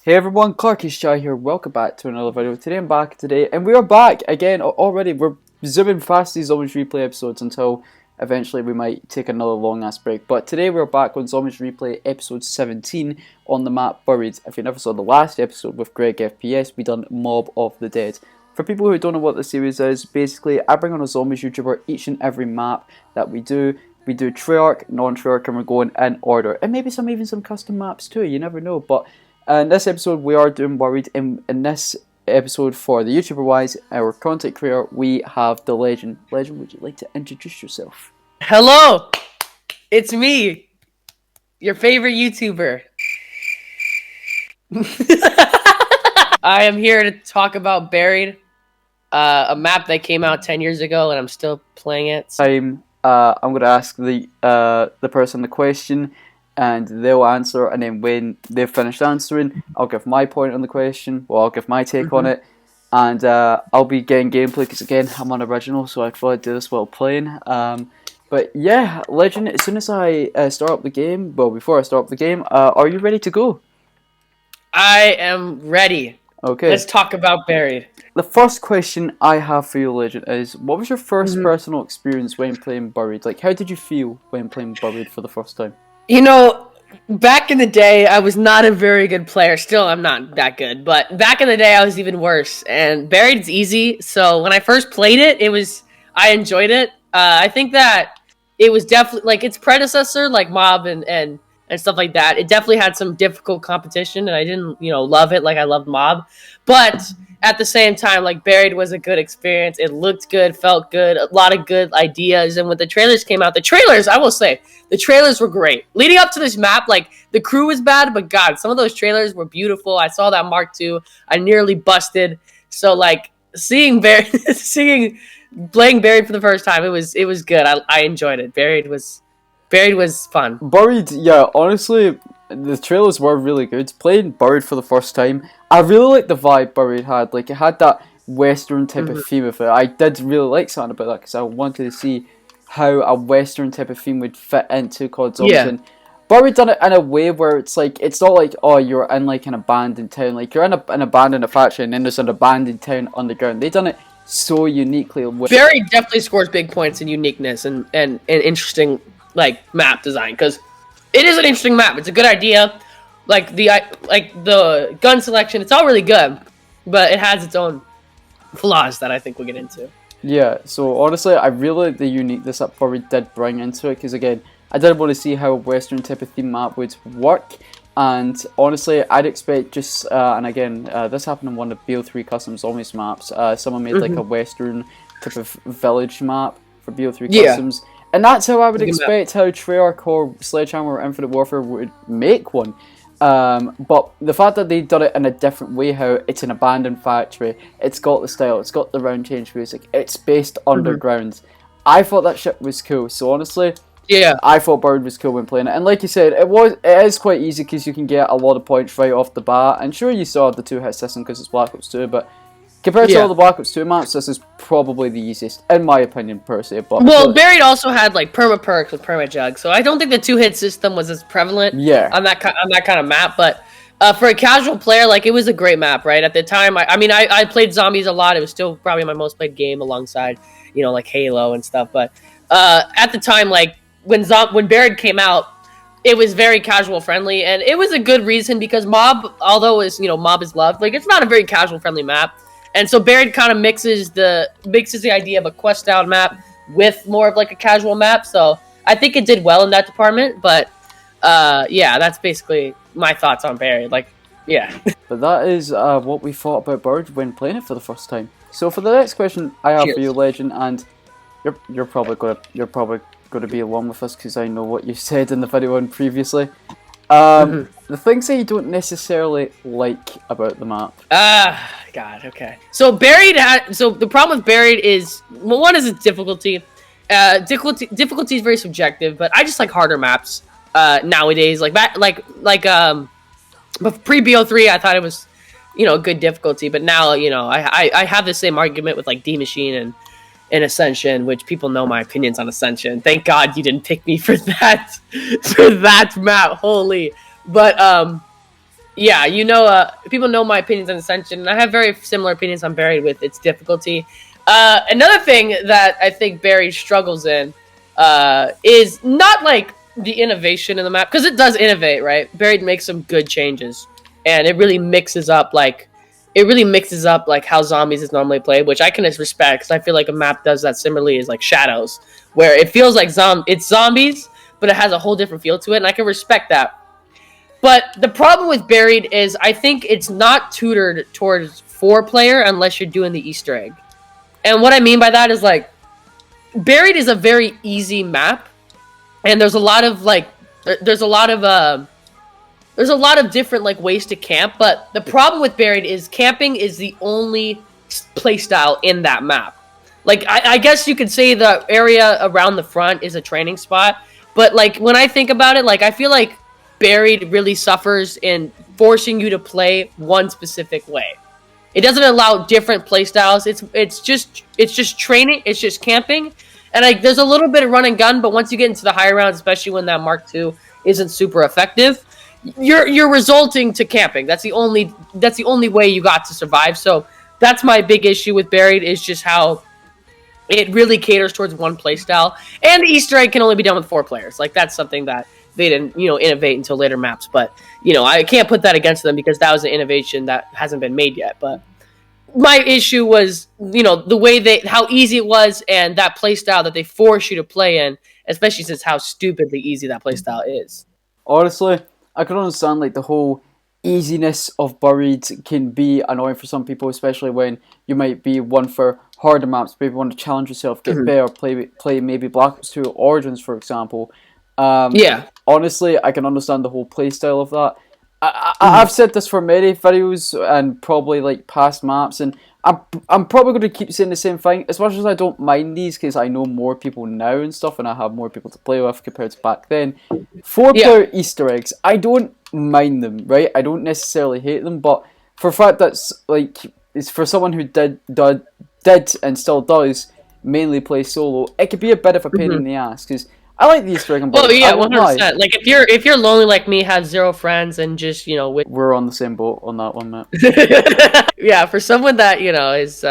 Hey everyone, Clark is Shy here. Welcome back to another video. Today I'm back and we are back again already. We're zooming past these Zombies Replay episodes until eventually we might take another long ass break. But today we're back on Zombies Replay episode 17 on the map Buried. If you never saw the last episode with Greg FPS, we done Mob of the Dead. For people who don't know what the series is, basically I bring on a Zombies YouTuber each and every map that we do. We do Treyarch, non-Treyarch, and we're going in order. And maybe even some custom maps too, you never know. But in this episode, we are doing Buried. In this episode, for the YouTuber wise, our content creator, we have the Legend. Legend, would you like to introduce yourself? Hello, it's me, your favorite YouTuber. I am here to talk about Buried, a map that came out 10 years ago, and I'm still playing it. I'm going to ask the person the question, and they'll answer, and then when they've finished answering, I'll give my point on the question, I'll give my take on it, and I'll be getting gameplay, because again, I'm unoriginal, so I'd probably do this while playing. But yeah, Legend, as soon as I start up the game, before I start up the game, are you ready to go? I am ready. Okay. Let's talk about Buried. The first question I have for you, Legend, is what was your first personal experience when playing Buried? Like, how did you feel when playing Buried for the first time? You know, back in the day, I was not a very good player. Still, I'm not that good. But back in the day, I was even worse. And Buried's easy. So when I first played it, I enjoyed it. I think that it was definitely, like, its predecessor, like Mob and stuff like that. It definitely had some difficult competition, and I didn't, love it like I loved Mob. But at the same time, like, Buried was a good experience. It looked good, felt good, a lot of good ideas. And when the trailers came out, I will say, the trailers were great. Leading up to this map, like, the crew was bad, but God, some of those trailers were beautiful. I saw that Mark II. I nearly busted. So, like, playing Buried for the first time, it was good. I enjoyed it. Buried was fun. Buried, yeah, honestly, the trailers were really good. Playing Buried for the first time, I really liked the vibe Buried had. Like, it had that Western type of theme with it. I did really like something about that because I wanted to see how a Western type of theme would fit into COD Zombies. Yeah. And Buried done it in a way where it's like, it's not like, oh, you're in like an abandoned town. Like, you're in an abandoned factory and then there's an abandoned town underground. They done it so uniquely. Buried definitely scores big points in uniqueness and interesting, like, map design, because it is an interesting map. It's a good idea. Like the gun selection, it's all really good, but it has its own flaws that I think we'll get into. Yeah, so honestly, I really like the uniqueness that Buried did bring into it, because again, I did want to see how a Western type of theme map would work, and honestly, I'd expect just, and again, this happened in one of BO3 Custom Zombies maps, someone made like a Western type of village map for BO3 Customs, and that's how I would expect how Treyarch or Sledgehammer or Infinite Warfare would make one. But the fact that they done it in a different way, how it's an abandoned factory, it's got the style, it's got the round change music, it's based underground. I thought that shit was cool. So honestly, yeah, I thought Bird was cool when playing it. And like you said, it is quite easy because you can get a lot of points right off the bat. And sure, you saw the 2-hit system because it's Black Ops 2, but compared to all the Black Ops 2 maps, this is probably the easiest, in my opinion, per se. But Buried also had like perma perks with perma jug, so I don't think the 2-hit system was as prevalent on that kind of map. But for a casual player, like, it was a great map, right? At the time, I played Zombies a lot. It was still probably my most played game alongside, like Halo and stuff. But at the time, like, when Buried came out, it was very casual friendly, and it was a good reason because Mob, although Mob is loved, like, it's not a very casual friendly map. And so Buried kind of mixes the idea of a quest down map with more of like a casual map. So I think it did well in that department. But yeah, that's basically my thoughts on Buried. Like, yeah. But that is what we thought about Buried when playing it for the first time. So for the next question I have for you, Legend, and you're probably gonna be along with us because I know what you said in the video on previously. The things that you don't necessarily like about the map. God, okay. So the problem with Buried is, well, one is its difficulty. Difficulty is very subjective, but I just like harder maps nowadays. But pre BO3, I thought it was, good difficulty. But now, I have the same argument with like D Machine and Ascension, which people know my opinions on Ascension. Thank God you didn't pick me for that map. Holy. But Yeah, people know my opinions on Ascension, and I have very similar opinions on Buried with its difficulty. Another thing that I think Buried struggles in is not like the innovation in the map, because it does innovate, right? Buried makes some good changes, and it really mixes up like how zombies is normally played, which I can respect because I feel like a map does that similarly is like Shadows, where it feels like it's zombies, but it has a whole different feel to it, and I can respect that. But the problem with Buried is I think it's not tutored towards 4-player unless you're doing the Easter egg. And what I mean by that is like Buried is a very easy map, and there's a lot of different like ways to camp. But the problem with Buried is camping is the only playstyle in that map. Like I guess you could say the area around the front is a training spot, but like when I think about it, like I feel like Buried really suffers in forcing you to play one specific way. It doesn't allow different play styles. It's just training. It's just camping, and like there's a little bit of run and gun. But once you get into the higher rounds, especially when that Mark II isn't super effective, you're resulting to camping. That's the only way you got to survive. So that's my big issue with Buried is just how it really caters towards one play style, and the Easter egg can only be done with 4 players. Like that's something that they didn't, innovate until later maps. But I can't put that against them because that was an innovation that hasn't been made yet. But my issue was, the way how easy it was, and that play style that they force you to play in, especially since how stupidly easy that play style is. Honestly, I can understand like the whole easiness of Buried can be annoying for some people, especially when you might be one for harder maps, maybe want to challenge yourself, get better, play maybe Black Ops 2 Origins, for example. Yeah. Honestly, I can understand the whole playstyle of that. I've said this for many videos and probably like past maps, and I'm probably going to keep saying the same thing. As much as I don't mind these because I know more people now and stuff, and I have more people to play with compared to back then. 4-player Easter eggs, I don't mind them, right? I don't necessarily hate them, but for a fact that's like it's for someone who did and still does mainly play solo, it could be a bit of a pain in the ass because I like the Easter egg and Oh Buried. yeah, 100%. Like if you're lonely like me, have zero friends, and just We're on the same boat on that one, mate. yeah, for someone that is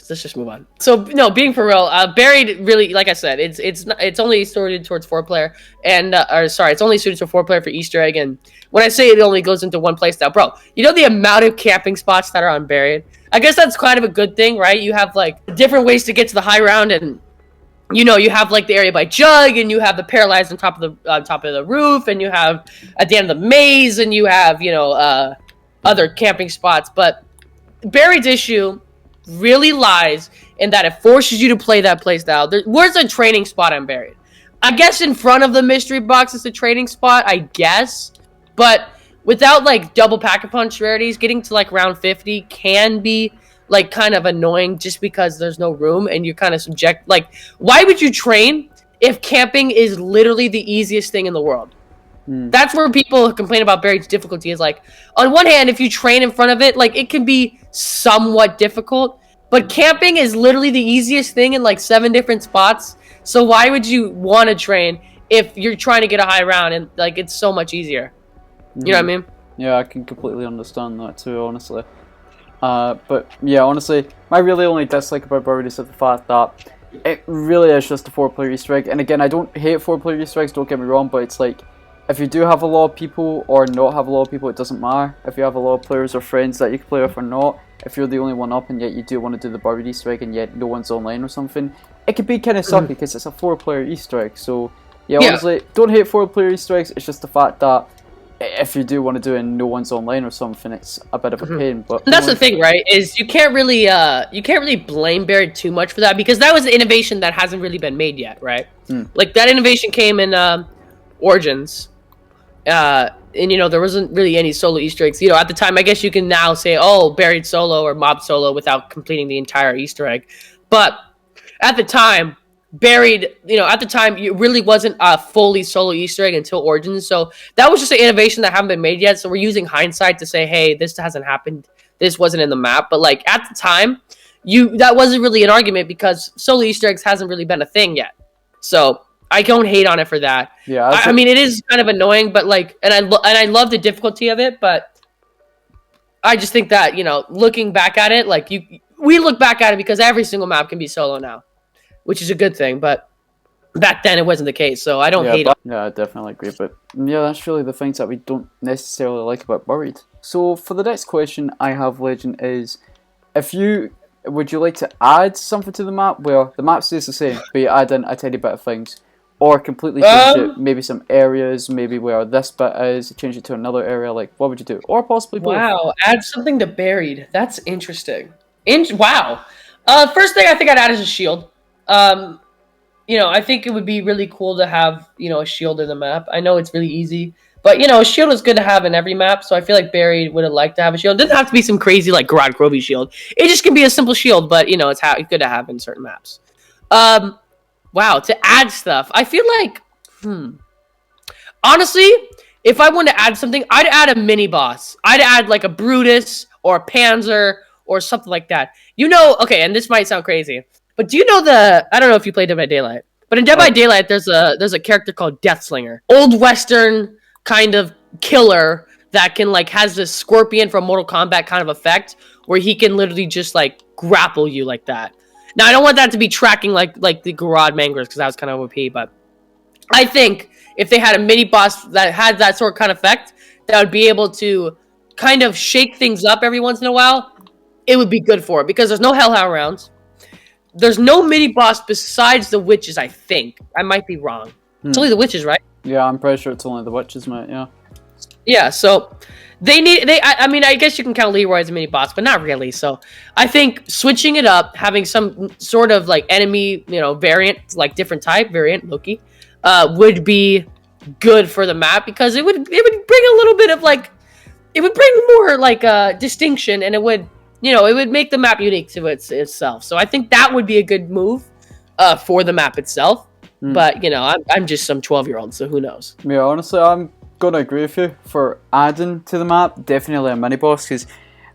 let's just move on. So no, being for real, Buried really, like I said, it's only suited towards 4-player, and it's only suited to 4-player for Easter egg. And when I say it only goes into one playstyle, bro, the amount of camping spots that are on Buried. I guess that's kind of a good thing, right? You have like different ways to get to the high round, and you have like the area by Jug, and you have the paralyzed on top of the roof, and you have at the end of the maze, and you have other camping spots. But Buried's issue really lies in that it forces you to play that playstyle. Where's a training spot on Buried? I guess in front of the mystery box is a training spot, I guess. But without like double pack-a-punch rarities, getting to like round 50 can be like kind of annoying just because there's no room and you're kind of like, why would you train if camping is literally the easiest thing in the world? That's where people complain about Buried's difficulty is like, on one hand, if you train in front of it, like it can be somewhat difficult, but camping is literally the easiest thing in like 7 different spots. So why would you want to train if you're trying to get a high round and like it's so much easier? You know what I mean? Yeah, I can completely understand that too, honestly. But yeah, honestly, my really only dislike about Buried is the fact that it really is just a 4-player Easter egg. And again, I don't hate 4-player Easter eggs, don't get me wrong, but it's like, if you do have a lot of people or not have a lot of people, it doesn't matter. If you have a lot of players or friends that you can play with or not, if you're the only one up and yet you do want to do the Buried Easter egg and yet no one's online or something, it could be kind of sucky because it's a 4-player Easter egg. So yeah, honestly, don't hate 4-player Easter eggs. It's just the fact that if you do want to do it and no one's online or something, it's a bit of a pain. But and that's the thing, right? Is you can't really blame Buried too much for that because that was an innovation that hasn't really been made yet, right? Like that innovation came in Origins. And there wasn't really any solo Easter eggs. At the time, I guess you can now say, "Oh, Buried solo or Mob solo" without completing the entire Easter egg. But at the time, Buried, it really wasn't a fully solo Easter egg until Origins. So that was just an innovation that haven't been made yet. So we're using hindsight to say, "Hey, this hasn't happened. This wasn't in the map." But like at the time, that wasn't really an argument because solo Easter eggs hasn't really been a thing yet. So I don't hate on it for that. Yeah, I mean, it is kind of annoying, but like, and I love the difficulty of it, but I just think that, you know, looking back at it, like we look back at it because every single map can be solo now, which is a good thing. But back then it wasn't the case, so I don't hate on. Yeah, I definitely agree. But yeah, that's really the things that we don't necessarily like about Buried. So for the next question I have, Legend, is would you like to add something to the map where the map stays the same, but you add in a tiny bit of things, or completely change it? Maybe some areas, maybe where this bit is, change it to another area. Like, what would you do? Or possibly both. Wow, add something to Buried. That's interesting. Wow. First thing I think I'd add is a shield. You know, I think it would be really cool to have, you know, a shield in the map. I know it's really easy, but, you know, a shield is good to have in every map, so I feel like Buried would have liked to have a shield. It doesn't have to be some crazy, like, Garad Groby shield. It just can be a simple shield, but, you know, it's good to have in certain maps. Wow, to add stuff. I feel like, honestly, if I wanted to add something, I'd add a mini-boss. I'd add, like, a Brutus or a Panzer or something like that. You know, okay, and this might sound crazy, but do you know I don't know if you played Dead by Daylight, but in Dead by Daylight, there's a character called Deathslinger. Old Western kind of killer that can, like, has this Scorpion from Mortal Kombat kind of effect where he can literally just, like, grapple you like that. Now, I don't want that to be tracking like the Garad Manglers because that was kind of OP, but I think if they had a mini-boss that had that sort of kind of effect, that would be able to kind of shake things up every once in a while, it would be good for it because there's no Hellhound rounds. There's no mini-boss besides the witches, I think. I might be wrong. It's only the witches, right? Yeah, I'm pretty sure it's only the witches, mate, yeah. Yeah, so I mean, I guess you can count Leroy as a mini-boss, but not really. So I think switching it up, having some sort of, like, enemy, you know, variant, like, different type, variant, Loki, would be good for the map because it would bring a little bit of, like, it would bring more, like, distinction, and it would, you know, it would make the map unique to itself. So I think that would be a good move for the map itself. But, you know, I'm just some 12-year-old, so who knows? Yeah, honestly, I'm going to agree with you for adding to the map. Definitely a mini-boss, because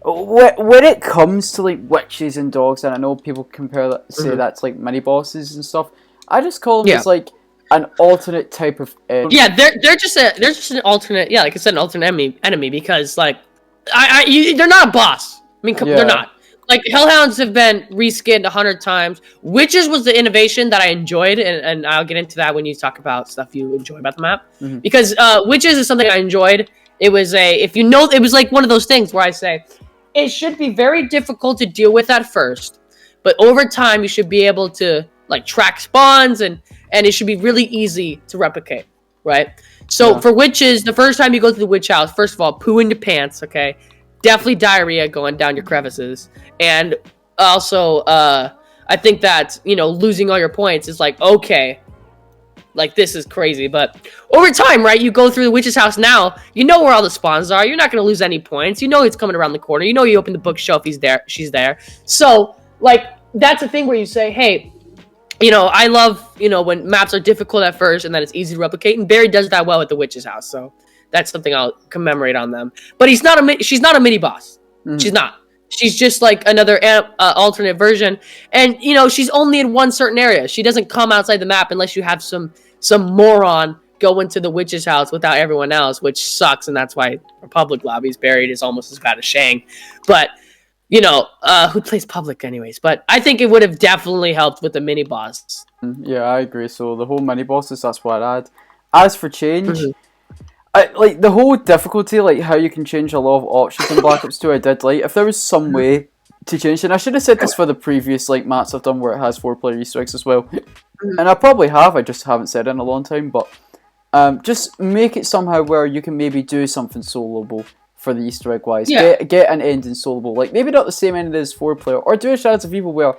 when it comes to, like, witches and dogs, and I know people compare that, say that's, like, mini-bosses and stuff, I just call them as, like, an alternate type of enemy. Yeah, they're just an alternate, yeah, like I said, an alternate enemy because, like, they're not a boss. I mean, they're not. Like, Hellhounds have been reskinned 100 times. Witches was the innovation that I enjoyed, and I'll get into that when you talk about stuff you enjoy about the map. Because Witches is something I enjoyed. It was it was like one of those things where I say, it should be very difficult to deal with at first, but over time you should be able to, like, track spawns, and it should be really easy to replicate, right? So for Witches, the first time you go to the witch house, first of all, poo in your pants, okay? Definitely diarrhea going down your crevices. And also, I think that, you know, losing all your points is like, okay, like, this is crazy. But over time, right, you go through the witch's house now, you know where all the spawns are. You're not going to lose any points. You know it's coming around the corner. You know you open the bookshelf, she's there. So, like, that's a thing where you say, hey, you know, I love, you know, when maps are difficult at first and then it's easy to replicate. And Barry does that well with the witch's house. So that's something I'll commemorate on them. But she's not a mini boss. She's not. She's just like another alternate version. And, you know, she's only in one certain area. She doesn't come outside the map unless you have some moron go into the witch's house without everyone else, which sucks. And that's why Republic lobbies Buried is almost as bad as Shang. But, you know, who plays Public anyways? But I think it would have definitely helped with the mini boss. Yeah, I agree. So the whole mini bosses, that's what I'd add. As for change, like, the whole difficulty, like, how you can change a lot of options in Black Ops 2, I did like. If there was some way to change it, and I should have said this for the previous, like, maps I've done where it has 4-player Easter eggs as well. And I probably have, I just haven't said it in a long time, but just make it somehow where you can maybe do something soloable for the Easter egg wise. Yeah. Get an ending soloable. Like, maybe not the same ending as 4-player, or do a Shadows of Evil where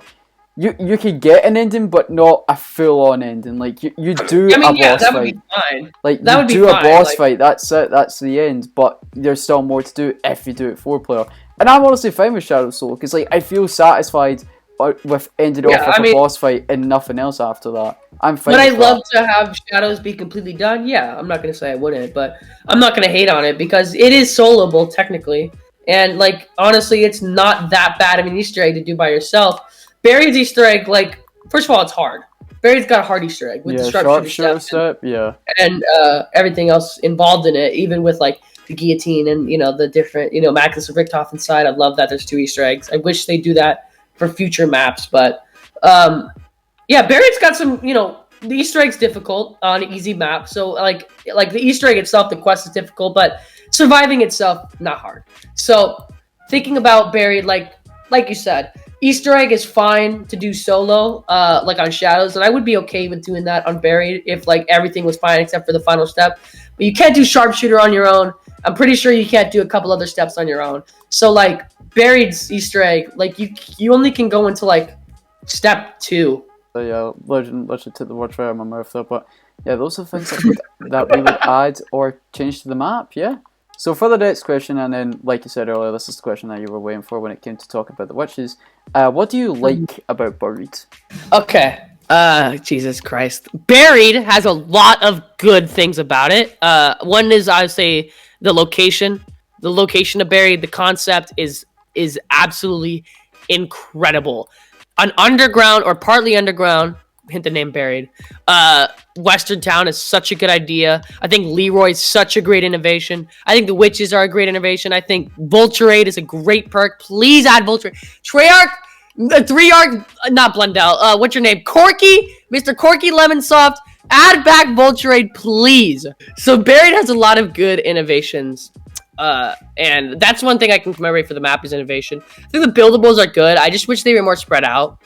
you could get an ending, but not a full-on ending. Like, you do a boss that fight. Would be fine. Like, that you would be do a fine. boss fight, that's it, that's the end. But there's still more to do if you do it 4-player. And I'm honestly fine with Shadow Soul, because, like, I feel satisfied with ending off with a boss fight and nothing else after that. I'm fine. Would I love to have Shadows be completely done? Yeah, I'm not going to say I wouldn't, but I'm not going to hate on it because it is soloable, technically. And, like, honestly, it's not that bad of an Easter egg to do by yourself. Buried's Easter egg, like, first of all, it's hard. Buried's got a hard Easter egg with the Yeah, sharpshooter sharpshooter step step. Yeah. and everything else involved in it, even with like the guillotine and the different Magnus and Richtofen inside. I love that there's 2 Easter eggs. I wish they do that for future maps, but yeah, Buried's got some the Easter egg's difficult on an easy map. So like the Easter egg itself, the quest is difficult, but surviving itself not hard. So thinking about Buried, like you said, Easter egg is fine to do solo, like on Shadows, and I would be okay with doing that on Buried if like everything was fine except for the final step. But you can't do Sharpshooter on your own. I'm pretty sure you can't do a couple other steps on your own. So like Buried's Easter egg, like you only can go into like step 2. So yeah, Legend took the words right out of my mouth there, but yeah, those are things that we would add or change to the map, yeah. So for the next question, and then like you said earlier, this is the question that you were waiting for when it came to talk about the witches. What do you like about Buried? Okay. Jesus Christ. Buried has a lot of good things about it. One is I would say the location. The location of Buried, the concept is absolutely incredible. An underground or partly underground, hint the name Buried. Western town is such a good idea. I think Leroy's such a great innovation. I think the witches are a great innovation. I think Vulturade is a great perk. Please add Vulturade. Treyarch, 3-arc, not Blundell. What's your name? Corky, Mr. Corky Lemonsoft. Add back Vulturade, please. So Buried has a lot of good innovations. And that's one thing I can commemorate for the map is innovation. I think the buildables are good. I just wish they were more spread out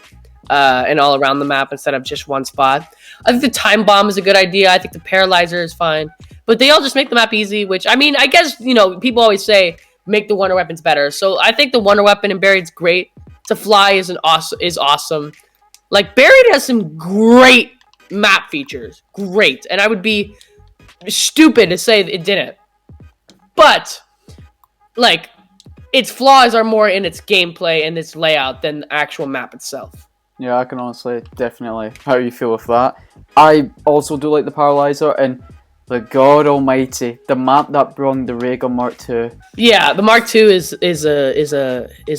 and all around the map instead of just one spot. I think the time bomb is a good idea. I think the paralyzer is fine. But they all just make the map easy, which, I mean, I guess, people always say make the wonder weapons better. So I think the wonder weapon in Buried's great. To fly is awesome. Like, Buried has some great map features. Great. And I would be stupid to say it didn't. But, like, its flaws are more in its gameplay and its layout than the actual map itself. Yeah, I can honestly, definitely, how you feel with that. I also do like the Paralyzer, and the God Almighty, the map that brung the Raygun Mark II. Yeah, the Mark II is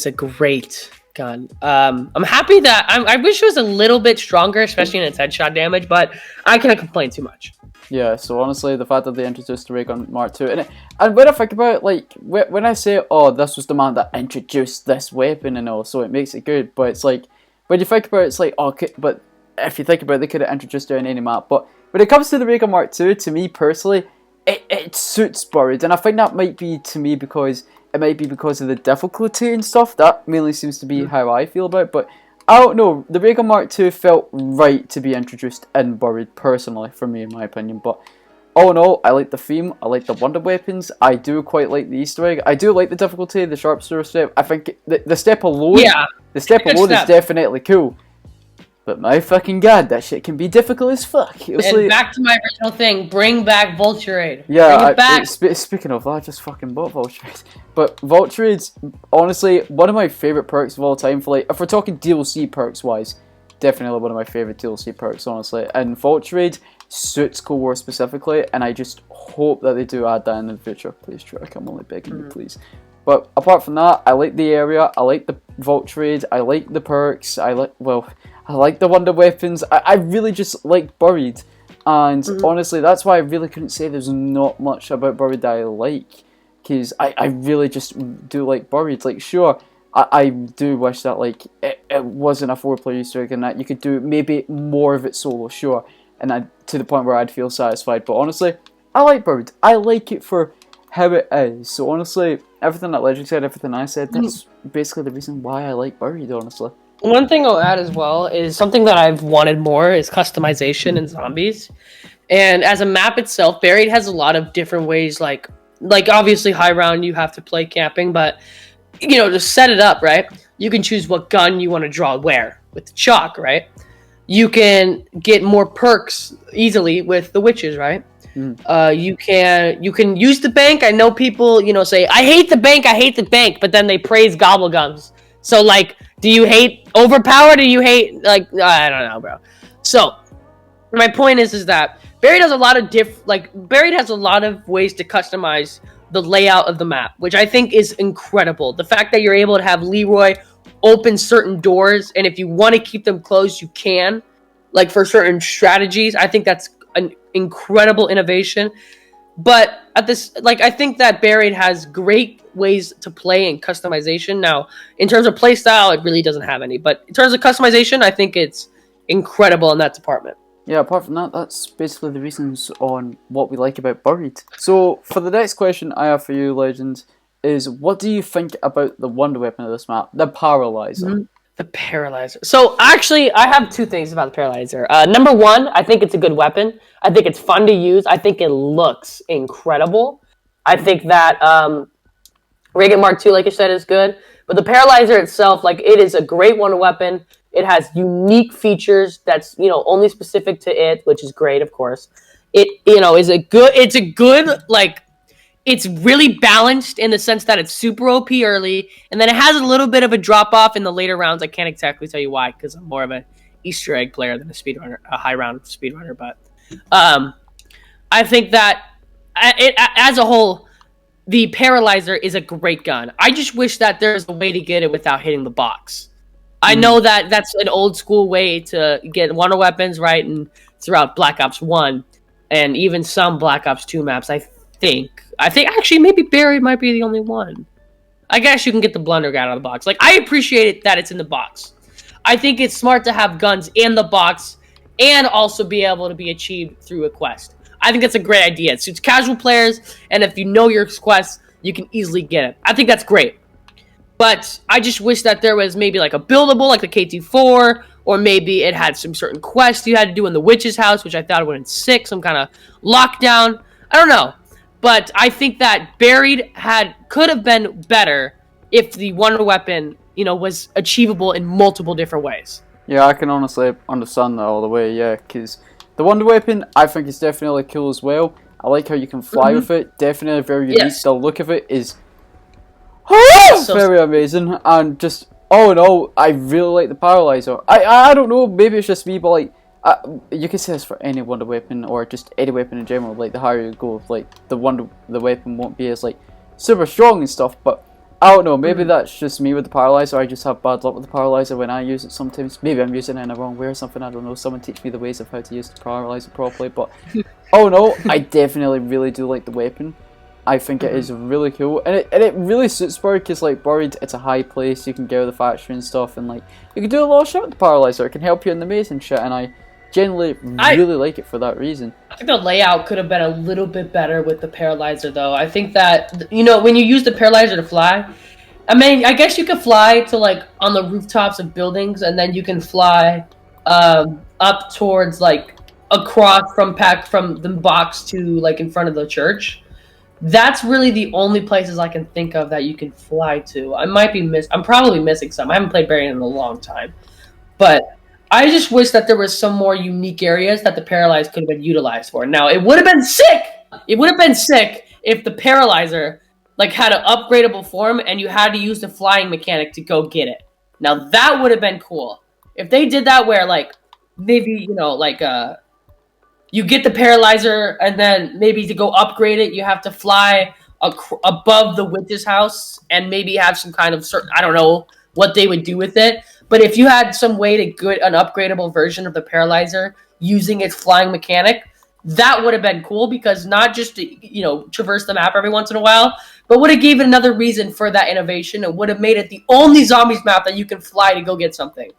a great gun. I'm happy that I wish it was a little bit stronger, especially in its headshot damage, but I can't complain too much. Yeah, so honestly, the fact that they introduced the Raygun Mark II, and when I think about it, like, when I say, oh, this was the man that introduced this weapon and all, so it makes it good, but it's like, when you think about it, it's like, okay, but if you think about it, they could have introduced it in any map, but when it comes to the Raygun Mark II, to me personally, it suits Buried, and I think that might be, to me, because it might be because of the difficulty and stuff, that mainly seems to be how I feel about it, but I don't know, the Raygun Mark II felt right to be introduced in Buried, personally, for me, in my opinion, but all in all, I like the theme, I like the wonder weapons, I do quite like the Easter egg, I do like the difficulty, the sharpshooter step, I think the step alone, is definitely cool, but my fucking god, that shit can be difficult as fuck. And like, back to my original thing, bring back Vulturade. Yeah, bring it back. Speaking of that, I just fucking bought Vulturade. But Vulturade's, honestly, one of my favourite perks of all time, for like, if we're talking DLC perks wise, definitely one of my favourite DLC perks, honestly. And Vulturade suits Cold War specifically, and I just hope that they do add that in the future. Please, Trek, I'm only begging you, please. But apart from that, I like the area, I like the Vulturade, I like the perks, I like the wonder weapons. I really just like Buried, and honestly, that's why I really couldn't say there's not much about Buried that I like, because I really just do like Buried. Like, sure, I do wish that like it wasn't a 4-player Easter egg and that you could do maybe more of it solo, sure, and to the point where I'd feel satisfied. But honestly, I like Buried. I like it for how it is. So honestly, everything that Legend said, everything I said, that's basically the reason why I like Buried, honestly. One thing I'll add as well is something that I've wanted more is customization in zombies. And as a map itself, Buried has a lot of different ways, like obviously high round you have to play camping, but to set it up, right? You can choose what gun you want to draw where with the chalk, right? You can get more perks easily with the witches, right? You can use the bank. I know people, say, I hate the bank, but then they praise gobblegums. So, like, do you hate overpower? Do you hate, like, I don't know, bro. So, my point is that Buried has a lot of Buried has a lot of ways to customize the layout of the map, which I think is incredible. The fact that you're able to have Leroy open certain doors, and if you want to keep them closed, you can. like for certain strategies. I think that's an incredible innovation. But at this, like, I think that Buried has great ways to play and customization. Now, in terms of play style, it really doesn't have any. But in terms of customization, I think it's incredible in that department. Yeah, apart from that, that's basically the reasons on what we like about Buried. So, for the next question I have for you, Legend, is what do you think about the wonder weapon of this map, the Paralyzer? Mm-hmm. The Paralyzer. So, actually, I have two things about the Paralyzer. Number one, I think it's a good weapon. I think it's fun to use. I think it looks incredible. I think that Reagan Mark II, like you said, is good. But the Paralyzer itself, like, it is a great wonder weapon. It has unique features that's, only specific to it, which is great, of course. It, it's a good, like, it's really balanced in the sense that it's super OP early, and then it has a little bit of a drop off in the later rounds. I can't exactly tell you why, because I'm more of an Easter egg player than a speedrunner, a high round speedrunner. But I think that as a whole, the Paralyzer is a great gun. I just wish that there's a way to get it without hitting the box. I know that that's an old school way to get wonder weapons, right? And throughout Black Ops 1 and even some Black Ops 2 maps, I think actually maybe Buried might be the only one. I guess you can get the blunder guy out of the box. Like, I appreciate it that it's in the box. I think it's smart to have guns in the box and also be able to be achieved through a quest. I think that's a great idea. It suits casual players, and if you know your quest, you can easily get it. I think that's great. But I just wish that there was maybe like a buildable, like the KT4, or maybe it had some certain quests you had to do in the witch's house, which I thought would have been sick, some kind of lockdown. I don't know. But I think that Buried could have been better if the wonder weapon, was achievable in multiple different ways. Yeah, I can honestly understand that all the way, yeah, because the wonder weapon, I think is definitely cool as well. I like how you can fly with it, definitely very unique. Yes. The look of it is So very amazing, and just, oh no, I really like the Paralyzer. I don't know, maybe it's just me, but like, you can say this for any wonder weapon, or just any weapon in general, like the higher you go, like, the weapon won't be as, like, super strong and stuff, but I don't know, maybe that's just me with the Paralyzer. I just have bad luck with the Paralyzer when I use it sometimes. Maybe I'm using it in the wrong way or something, I don't know. Someone teach me the ways of how to use the Paralyzer properly. But, oh no, I definitely really do like the weapon. I think it is really cool. And it really suits Buried, because, like, Buried, it's a high place. You can get out of the factory and stuff. And, like, you can do a lot of shit with the Paralyzer. It can help you in the maze and shit. And I generally really like it for that reason. I think the layout could have been a little bit better with the Paralyzer, though. I think that, when you use the Paralyzer to fly, I mean, I guess you could fly to, like, on the rooftops of buildings, and then you can fly up towards, like, across from the box to, like, in front of the church. That's really the only places I can think of that you can fly to. I'm probably missing some. I haven't played Buried in a long time. But I just wish that there was some more unique areas that the Paralyzer could have been utilized for. Now, it would have been sick! It would have been sick if the Paralyzer, like, had an upgradable form and you had to use the flying mechanic to go get it. Now, that would have been cool. If they did that where, like, maybe, you get the Paralyzer and then maybe to go upgrade it, you have to fly above the witch's house and maybe have some kind of certain, I don't know what they would do with it. But if you had some way to get an upgradable version of the Paralyzer using its flying mechanic, that would have been cool, because not just to, traverse the map every once in a while, but would have given another reason for that innovation and would have made it the only zombies map that you can fly to go get something.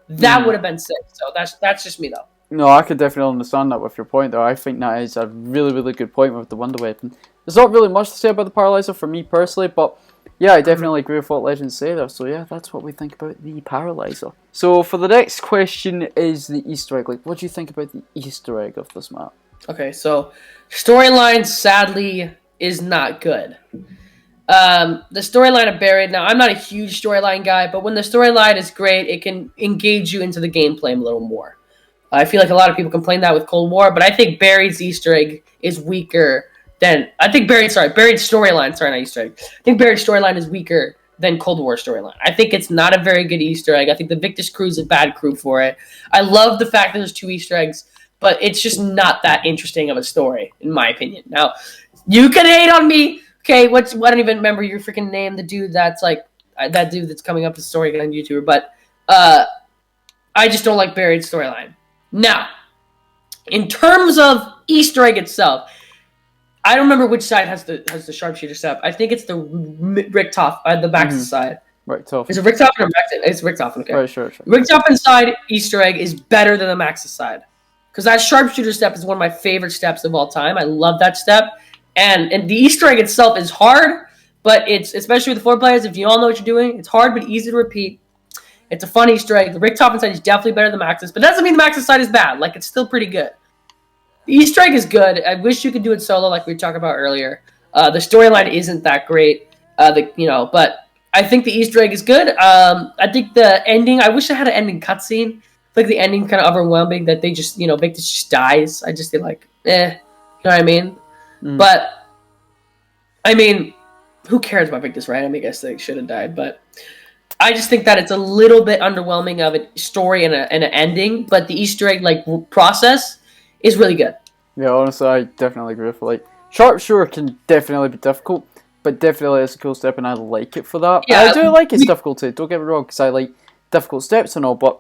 That would have been sick. So that's just me, though. No, I could definitely understand that with your point, though. I think that is a really, really good point with the wonder weapon. There's not really much to say about the Paralyzer for me personally, but yeah, I definitely agree with what Legends say there. So yeah, that's what we think about the Paralyzer. So for the next question is the Easter egg. Like, what do you think about the Easter egg of this map? Okay, so storyline sadly is not good. The storyline of Buried, now I'm not a huge storyline guy, but when the storyline is great, it can engage you into the gameplay a little more. I feel like a lot of people complain that with Cold War, but I think Buried's Easter egg is weaker than... Buried's storyline, not Easter egg. I think Buried's storyline is weaker than Cold War storyline. I think it's not a very good Easter egg. I think the Victus crew is a bad crew for it. I love the fact that there's 2 Easter eggs, but it's just not that interesting of a story, in my opinion. Now, you can hate on me. Okay, I don't even remember your freaking name, the dude that's like... that dude that's coming up with story on YouTuber, but I just don't like Buried's storyline. Now, in terms of Easter egg itself, I don't remember which side has the sharpshooter step. I think it's the Richtofen, the Max's side. Richtofen. Is it Richtofen or Max? It's Richtofen, okay. Right, sure. Richtofen side Easter egg is better than the Max's side. Because that sharpshooter step is one of my favorite steps of all time. I love that step. And the Easter egg itself is hard, but it's, especially with 4 players, if you all know what you're doing, it's hard but easy to repeat. It's a fun Easter egg. The Richtofen side is definitely better than the Max's, but that doesn't mean the Max's side is bad. Like, it's still pretty good. The Easter egg is good. I wish you could do it solo like we talked about earlier. The storyline isn't that great, but I think the Easter egg is good. I think the ending, I wish I had an ending cutscene. I think the ending kind of overwhelming that they just, Victus just dies. I just feel like, you know what I mean? But, I mean, who cares about Victus, right? I mean, I guess they should have died, but I just think that it's a little bit underwhelming of a story and an ending, but the Easter egg, process is really good. Yeah, honestly, I definitely agree with it. Like, sharpshooter can definitely be difficult, but definitely it's a cool step, and I like it for that. Yeah, I do like its difficulty, don't get me wrong, because I like difficult steps and all, but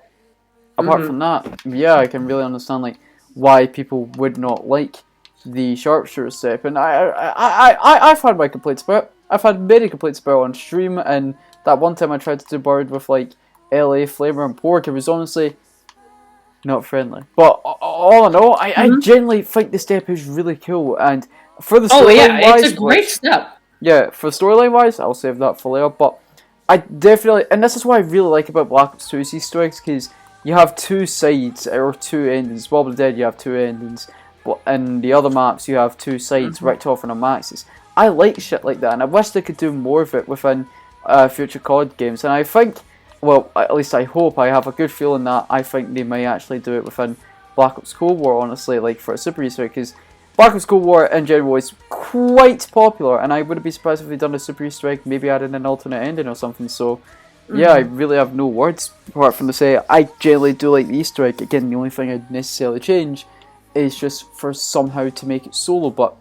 apart from that, yeah, I can really understand, like, why people would not like the sharpshooter step, and I've had my complaints about it. I've had many complaints about it on stream, and that one time I tried to do Bard with, like, LA, Flavor, and Pork, it was honestly not friendly. But all in all, I genuinely think the step is really cool, and for the storyline wise, it's a great step. Yeah, for storyline wise, I'll save that for later, but I definitely, and this is what I really like about Black Ops 2's Easter eggs, because you have 2 sides, or 2 endings. Bob the Dead, you have 2 endings, but in the other maps, you have 2 sides, Richtofen and Max's. I like shit like that, and I wish they could do more of it within future COD games, and I think, well, at least I hope, I have a good feeling that I think they may actually do it within Black Ops Cold War, honestly, like for a Super Easter egg, because Black Ops Cold War in general is quite popular, and I wouldn't be surprised if they done a Super Easter egg, maybe added an alternate ending or something, so yeah, I really have no words apart from to say I generally do like the Easter egg. Again, the only thing I'd necessarily change is just for somehow to make it solo, but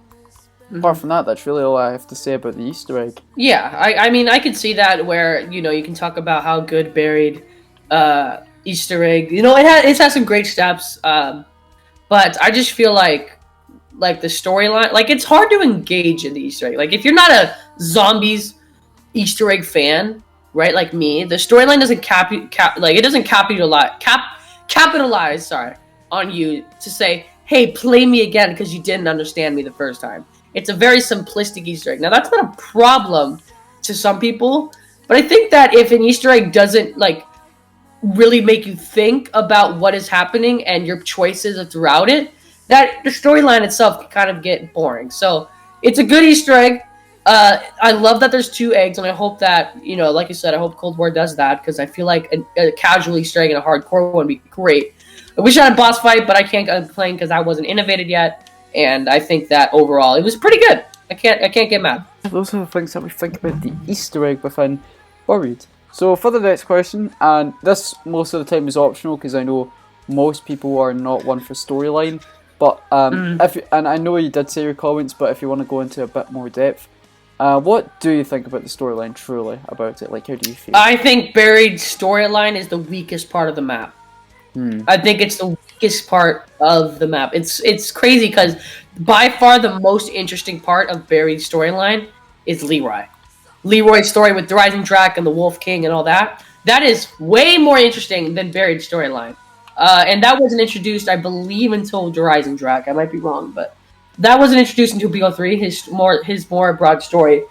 apart from that, that's really all I have to say about the Easter egg. Yeah, I mean, I could see that where, you can talk about how good Buried Easter egg, it has some great steps, but I just feel like the storyline, like, it's hard to engage in the Easter egg. Like, if you're not a zombies Easter egg fan, right, like me, the storyline doesn't capitalize on you to say, hey, play me again because you didn't understand me the first time. It's a very simplistic Easter egg. Now, that's not a problem to some people, but I think that if an Easter egg doesn't, really make you think about what is happening and your choices throughout it, that the storyline itself can kind of get boring. So, it's a good Easter egg. I love that there's 2 eggs, and I hope that, like you said, I hope Cold War does that, because I feel like a casual Easter egg and a hardcore one would be great. I wish I had a boss fight, but I can't complain because I wasn't innovated yet, and I think that overall it was pretty good. I can't get mad. Those are the things that we think about the Easter egg within Buried. So for the next question, and this most of the time is optional because I know most people are not one for storyline, but and I know you did say your comments, but if you want to go into a bit more depth, what do you think about the storyline truly about it? Like, how do you feel? I think Buried storyline is the weakest part of the map. I think it's the weakest part of the map. It's crazy because by far the most interesting part of Buried storyline is Leroy. Leroy's story with the Rising Drac and the Wolf King and all that. That is way more interesting than Buried storyline. And that wasn't introduced, I believe, until the Rising Drac. I might be wrong, but that wasn't introduced until BO3, his more broad story.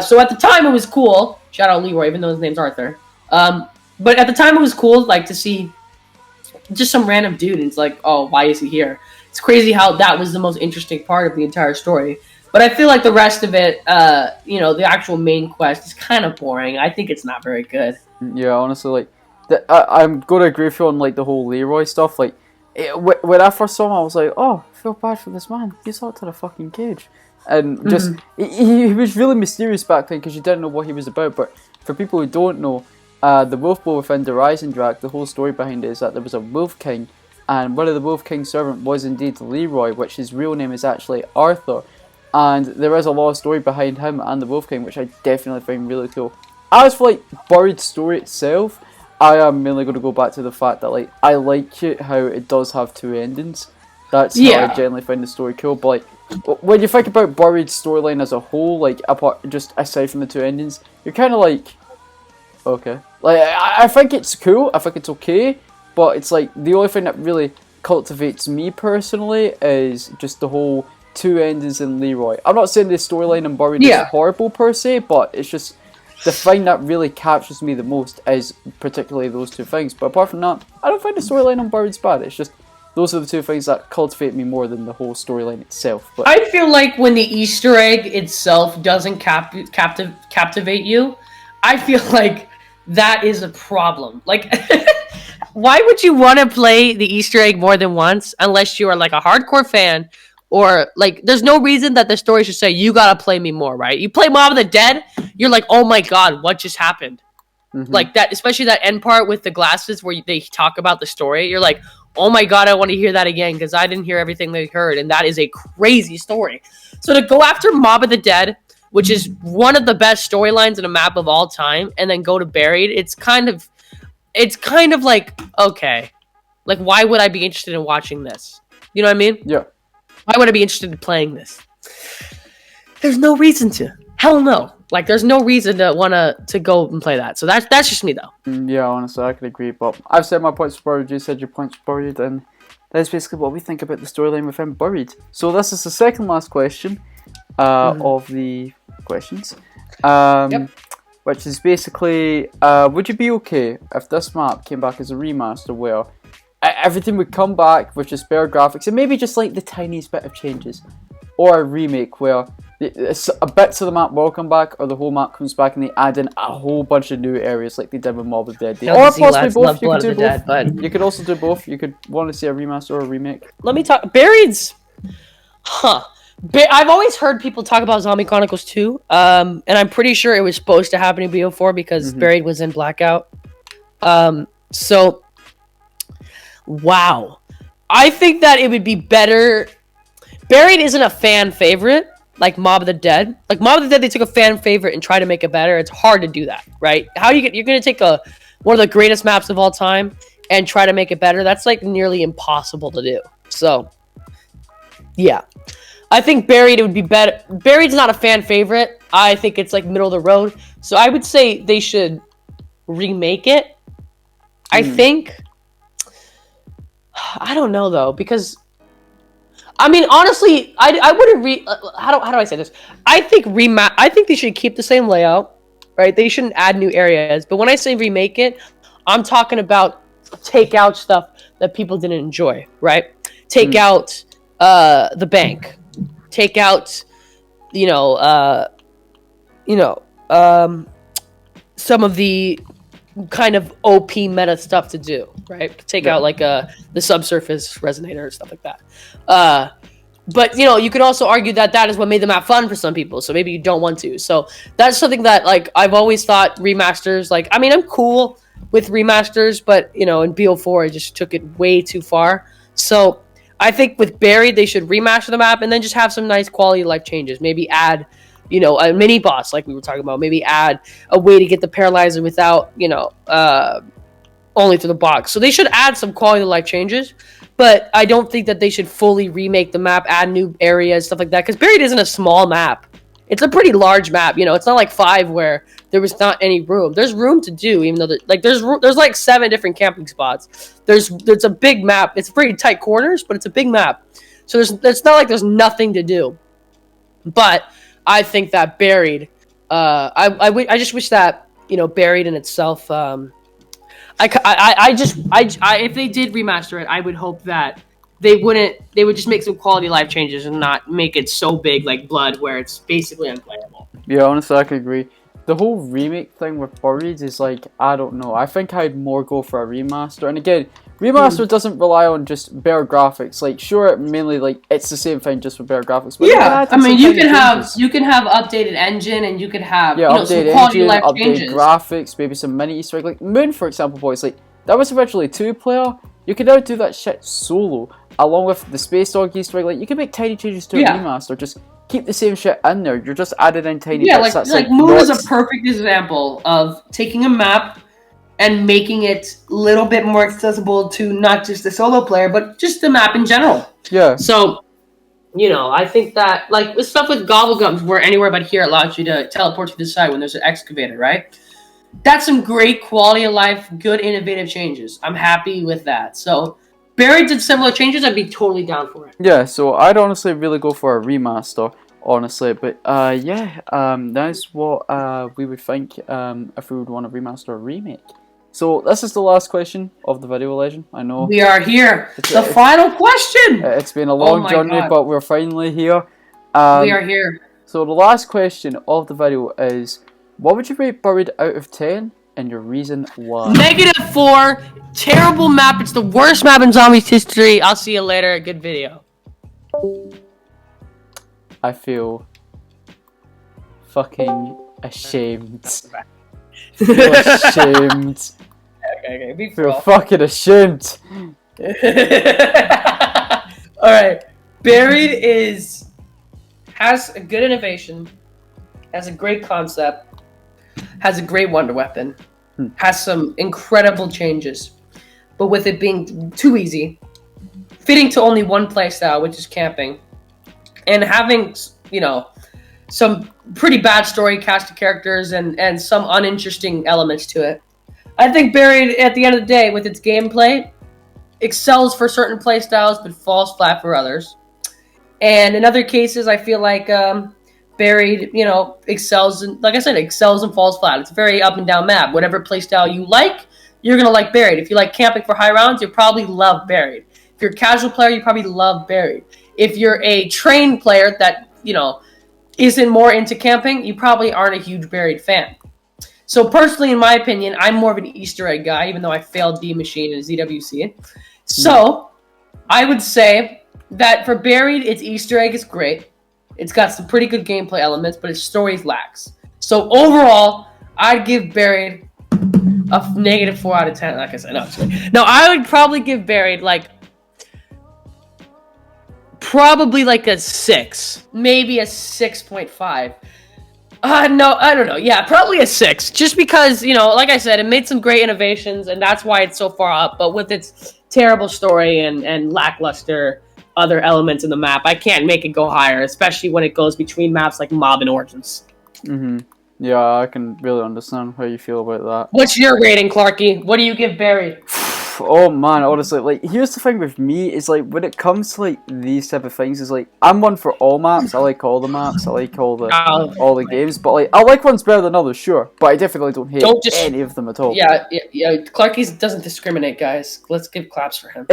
So at the time it was cool. Shout out Leroy, even though his name's Arthur. But at the time it was cool, to see just some random dude, and it's like, oh, why is he here? It's crazy how that was the most interesting part of the entire story. But I feel like the rest of it, the actual main quest is kind of boring. I think it's not very good. Yeah, honestly, I'm going to agree with you on, the whole Leroy stuff. When I first saw him, I was like, oh, I feel bad for this man. He's locked in a fucking cage. And just, he was really mysterious back then because you didn't know what he was about. But for people who don't know, the Wolf Bow within the Rising Drac, the whole story behind it is that there was a Wolf King, and one of the Wolf King's servant was indeed Leroy, which his real name is actually Arthur, and there is a lot of story behind him and the Wolf King, which I definitely find really cool. As for Buried story itself, I am mainly going to go back to the fact that like I like it how it does have two endings. That's how I generally find the story cool. But like when you think about Buried's storyline as a whole, like apart just aside from the two endings, you're kind of like, okay, like I think it's cool. I think it's okay, but it's like the only thing that really cultivates me personally is just the whole two endings in Leroy. I'm not saying the storyline in Buried is horrible per se, but it's just the thing that really captures me the most is particularly those two things. But apart from that, I don't find the storyline on Buried's bad. It's just those are the two things that cultivate me more than the whole storyline itself. But I feel like when the Easter egg itself doesn't captivate you, I feel like that is a problem. Like, why would you want to play the Easter egg more than once unless you are like a hardcore fan? Or like, there's no reason that the story should say you gotta play me more, right? You play Mob of the Dead, you're like, oh my god, what just happened? Like that, especially that end part with the glasses where they talk about the story. You're like, oh my god, I want to hear that again because I didn't hear everything they heard, and that is a crazy story. So to go after Mob of the Dead, which is one of the best storylines in a map of all time, and then go to Buried, it's kind of like, okay, like why would I be interested in watching this? You know what I mean? Yeah. Why would I be interested in playing this? There's no reason to. Hell no. Like, there's no reason to want to go and play that. So that's just me, though. Yeah, honestly, I could agree. But I've said my points for Buried, you said your points for Buried, and that's basically what we think about the storyline within Buried. So this is the second last question of the questions. Which is basically, would you be okay if this map came back as a remaster where everything would come back with just better graphics and maybe just like the tiniest bit of changes, or a remake where a bits of the map will come back, or the whole map comes back and they add in a whole bunch of new areas like they did with Mob of the Dead? Or possibly both. You could do both. Dead, you could also do both. You could want to see a remaster or a remake. Let me talk. Buried's, I've always heard people talk about Zombie Chronicles 2, and I'm pretty sure it was supposed to happen in BO4 because Buried was in Blackout. So, wow. I think that it would be better. Buried isn't a fan favorite like Mob of the Dead. Like Mob of the Dead, they took a fan favorite and tried to make it better. It's hard to do that, right? You're going to take one of the greatest maps of all time and try to make it better. That's like nearly impossible to do. So, yeah. I think Buried, it would be better. Buried's not a fan favorite. I think it's like middle of the road. So I would say they should remake it. I think. I don't know though, because I mean, honestly, I wouldn't how do I say this? I think they should keep the same layout, right? They shouldn't add new areas. But when I say remake it, I'm talking about take out stuff that people didn't enjoy, right? Take out the bank. Take out, some of the kind of OP meta stuff to do, right? Take out like the subsurface resonator and stuff like that. But you could also argue that is what made the map fun for some people. So maybe you don't want to. So that's something that like I've always thought remasters. Like I mean, I'm cool with remasters, but in BO4 I just took it way too far. So I think with Buried they should remaster the map and then just have some nice quality of life changes. Maybe add a mini boss like we were talking about. Maybe add a way to get the paralyzer without, only through the box. So they should add some quality of life changes, but I don't think that they should fully remake the map, add new areas, stuff like that, because Buried isn't a small map. It's a pretty large map. It's not like 5 where there was not any room. There's room to do, even though there's like 7 different camping spots. There's a big map. It's pretty tight corners, but it's a big map. So it's not like there's nothing to do. But I think that Buried, I just wish that Buried in itself. If they did remaster it, I would hope that they would just make some quality life changes and not make it so big like Blood where it's basically unplayable. Yeah, honestly, I could agree. The whole remake thing with Buried is like, I don't know. I think I'd more go for a remaster. And again, remaster doesn't rely on just better graphics. Like, sure, mainly like it's the same thing just with better graphics. But I mean, you can have updated engine and you could have updated some quality engine, life updated changes. Graphics, maybe some mini Easter egg. Like Moon, for example, boys, like that was originally 2-player. You can now do that shit solo, along with the Space Dog Easter egg. Like you can make tiny changes to a remaster. Just keep the same shit in there. You're just adding in tiny bits. Like Moon is a perfect example of taking a map and making it a little bit more accessible to not just the solo player, but just the map in general. Yeah. So, I think that, like, with stuff with Gobblegums, where anywhere but here allows you to teleport to the side when there's an excavator, right? That's some great quality of life, good innovative changes. I'm happy with that. So, Buried did similar changes. I'd be totally down for it. Yeah, so I'd honestly really go for a remaster, honestly. But that's what we would think if we would want to remaster a remake. So this is the last question of the video, Legend. I know we are here. The final question. It's been a long journey, but we're finally here. We are here. So the last question of the video is, what would you rate Buried out of 10, and your reason why? -4. Terrible map. It's the worst map in Zombies history. I'll see you later. Good video. I feel fucking ashamed. Feel ashamed. Okay. Be feel fucking ashamed. Alright. Buried has a good innovation, has a great concept, has a great wonder weapon, has some incredible changes. But with it being too easy, fitting to only one playstyle, which is camping, and having, some pretty bad story cast of characters and some uninteresting elements to it, I think Buried, at the end of the day, with its gameplay, excels for certain playstyles, but falls flat for others. And in other cases, I feel like Buried, excels and, like I said, excels and falls flat. It's a very up and down map. Whatever playstyle you like, you're going to like Buried. If you like camping for high rounds, you'll probably love Buried. If you're a casual player, you probably love Buried. If you're a trained player that, isn't more into camping, you probably aren't a huge Buried fan. So personally, in my opinion, I'm more of an Easter egg guy, even though I failed D-Machine and ZWC. So I would say that for Buried, its Easter egg is great. It's got some pretty good gameplay elements, but its story lacks. So overall, I'd give Buried a -4 out of 10. Like I said, no, I would probably give Buried probably a 6, maybe a 6.5. No, I don't know. Yeah, probably a 6. Just because, like I said, it made some great innovations, and that's why it's so far up. But with its terrible story and lackluster other elements in the map, I can't make it go higher, especially when it goes between maps like Mob and Origins. Yeah, I can really understand how you feel about that. What's your rating, Clarky? What do you give Buried? Oh man, honestly, here's the thing with me, is when it comes to these type of things, is I'm one for all maps. I like all the maps. I like all the games, but I like ones better than others, sure. But I definitely don't hate any of them at all. Yeah. Clarky doesn't discriminate, guys. Let's give claps for him.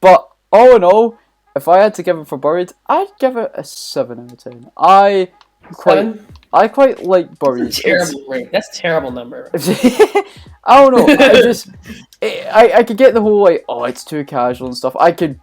But all in all, if I had to give it for Buried, I'd give it a 7 out of 10. I quite like Buried. That's a terrible rate. That's a terrible number. I don't know. I could get the whole it's too casual and stuff. I could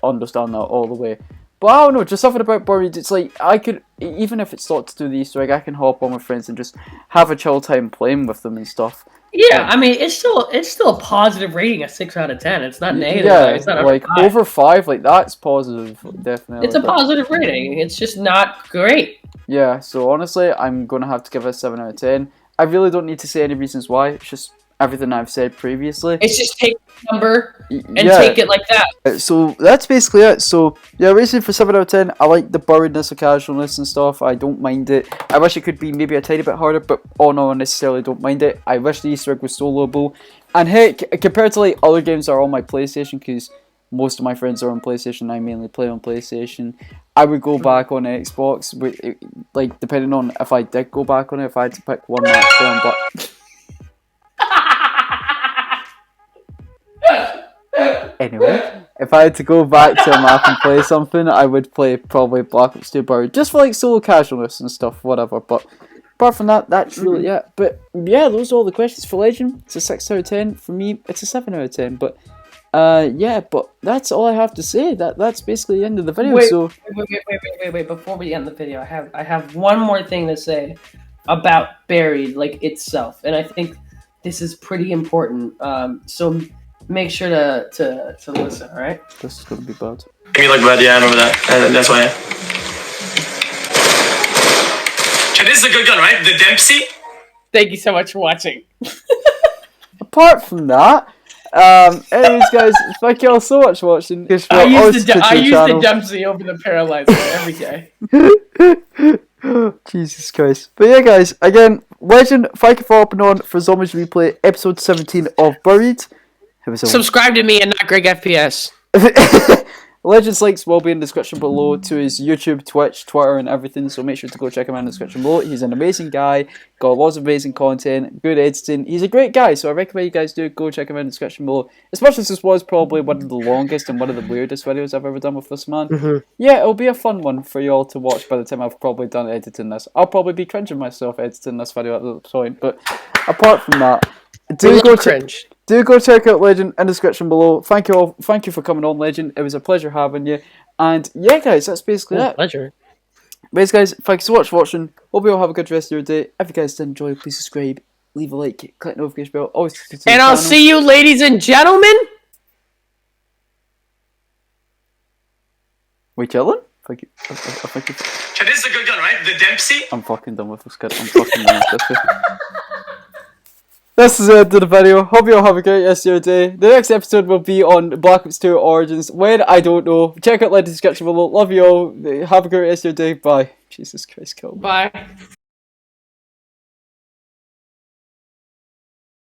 understand that all the way. But I don't know, just something about Buried. It's I could, even if it's not to do the Easter egg, I can hop on with friends and just have a chill time playing with them and stuff. Yeah, I mean, it's still a positive rating, a 6 out of 10. It's not negative. Yeah, it's not over 5, that's positive, definitely. It's a positive rating. It's just not great. Yeah, so honestly, I'm gonna have to give it a 7 out of 10. I really don't need to say any reasons why. It's just everything I've said previously. It's just take the number and take it like that. So that's basically it. So yeah, rating for 7 out of 10. I like the buriedness and casualness and stuff. I don't mind it. I wish it could be maybe a tiny bit harder, but no, I necessarily don't mind it. I wish the Easter egg was soloable. And heck, compared to other games that are on my PlayStation, because most of my friends are on PlayStation, I mainly play on PlayStation, I would go back on Xbox, depending on if I did go back on it, if I had to pick one match film, but... Anyway, if I had to go back to a map and play something, I would play probably Black Ops 2 Buried, just for solo casualness and stuff, whatever, but... Apart from that, that's really it. But yeah, those are all the questions for Legend. It's a 6 out of 10. For me, it's a 7 out of 10, but... yeah, but that's all I have to say. That's basically the end of the video. Wait! Before we end the video, I have one more thing to say about Buried, itself, and I think this is pretty important. So make sure to listen. All right. This is gonna be bad. You look bad, yeah, I remember that. That's why. This is a good gun, right? The Dempsey. Thank you so much for watching. apart from that, anyways, guys, thank you all so much for watching. I use the Dempsey over the Paralyzer every day. Jesus Christ. But yeah, guys, again, Legend, thank you for hopping on for Zombies Replay, episode 17 of Buried. Subscribe to me and not Greg FPS. Legend's links will be in the description below to his YouTube, Twitch, Twitter, and everything, so make sure to go check him out in the description below. He's an amazing guy, got lots of amazing content, good editing. He's a great guy, so I recommend you guys do go check him out in the description below. Especially since this was probably one of the longest and one of the weirdest videos I've ever done with this man. Yeah, it'll be a fun one for you all to watch by the time I've probably done editing this. I'll probably be cringing myself editing this video at this point, but apart from that, do go check out Legend in the description below. Thank you for coming on, Legend. It was a pleasure having you. And yeah, guys, that's basically it. Pleasure. But guys, thanks so much for watching. Hope you all have a good rest of your day. If you guys did enjoy, please subscribe, leave a like, click the notification bell. Always and I'll see you, ladies and gentlemen. We chilling? Thank you. Thank you. So this is a good gun, right? The Dempsey. I'm fucking done with this kid. I'm fucking done with this. This is the end of the video. Hope you all have a great rest of your day. The next episode will be on Black Ops 2 Origins. When? I don't know. Check out the description below. Love you all. Have a great rest of your day. Bye. Jesus Christ, kill me. Bye.